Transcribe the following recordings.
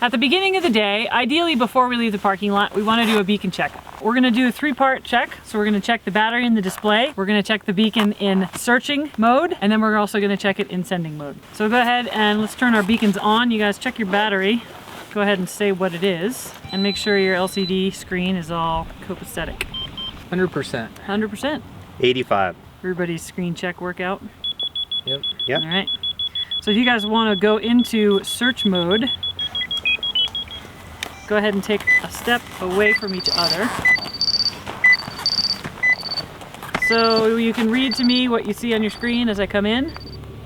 At the beginning of the day, ideally before we leave the parking lot, we want to do a beacon check. We're going to do a 3-part check. So we're going to check the battery in the display, we're going to check the beacon in searching mode, and then we're also going to check it in sending mode. So go ahead and let's turn our beacons on. You guys check your battery. Go ahead and say what it is, and make sure your LCD screen is all copacetic. 100%. 100%. 85. Everybody's screen check workout. Yep. Yep. All right. So if you guys want to go into search mode, go ahead and take a step away from each other. So you can read to me what you see on your screen as I come in.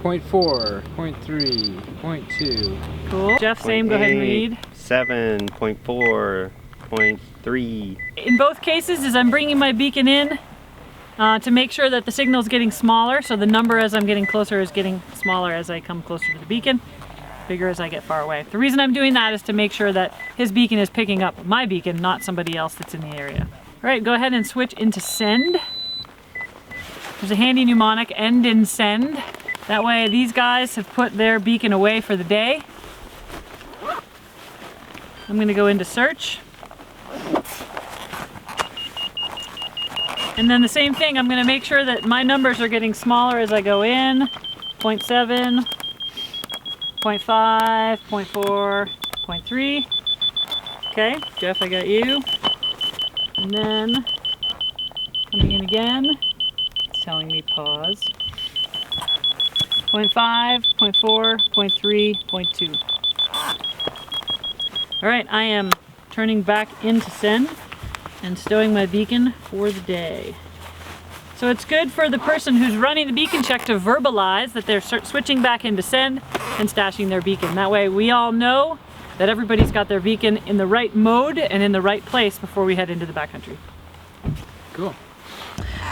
0.4, 0.3, 0.2. Cool. Jeff, same, go ahead and read. 7.4, 0.3. In both cases, as I'm bringing my beacon in, to make sure that the signal is getting smaller, so the number as I'm getting closer is getting smaller as I come closer to the beacon, bigger as I get far away. The reason I'm doing that is to make sure that his beacon is picking up my beacon, not somebody else that's in the area. All right, go ahead and switch into send. There's a handy mnemonic, end in send. That way these guys have put their beacon away for the day. I'm gonna go into search. And then the same thing, I'm gonna make sure that my numbers are getting smaller as I go in. 0.7, 0.5, 0.4, 0.3. Okay, Jeff, I got you. And then, coming in again, it's telling me pause. 0.5, 0.4, 0.3, 0.2. All right, I am turning back into send and stowing my beacon for the day. So it's good for the person who's running the beacon check to verbalize that they're switching back into send and stashing their beacon. That way we all know that everybody's got their beacon in the right mode and in the right place before we head into the backcountry. Cool.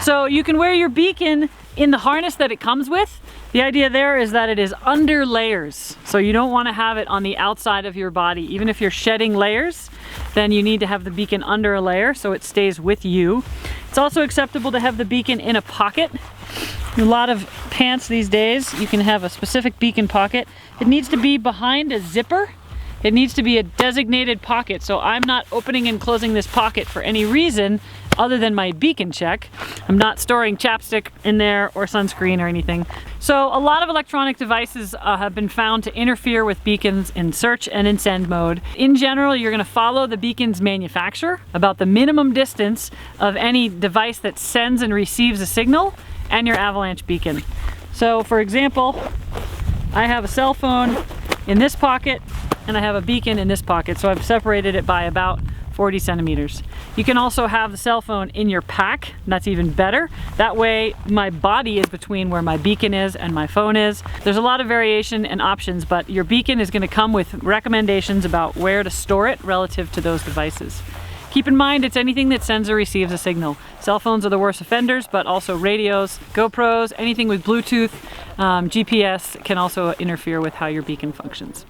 So you can wear your beacon in the harness that it comes with. The idea there is that it is under layers. So you don't want to have it on the outside of your body. Even if you're shedding layers, then you need to have the beacon under a layer so it stays with you. It's also acceptable to have the beacon in a pocket. In a lot of pants these days, you can have a specific beacon pocket. It needs to be behind a zipper. It needs to be a designated pocket, so I'm not opening and closing this pocket for any reason other than my beacon check. I'm not storing chapstick in there or sunscreen or anything. So a lot of electronic devices have been found to interfere with beacons in search and in send mode. In general, you're gonna follow the beacon's manufacturer about the minimum distance of any device that sends and receives a signal and your Avalanche beacon. So for example, I have a cell phone in this pocket and I have a beacon in this pocket, so I've separated it by about 40 centimeters. You can also have the cell phone in your pack. That's even better. That way my body is between where my beacon is and my phone is. There's a lot of variation and options, but your beacon is going to come with recommendations about where to store it relative to those devices. Keep in mind, it's anything that sends or receives a signal. Cell phones are the worst offenders, but also radios, GoPros, anything with Bluetooth, GPS can also interfere with how your beacon functions.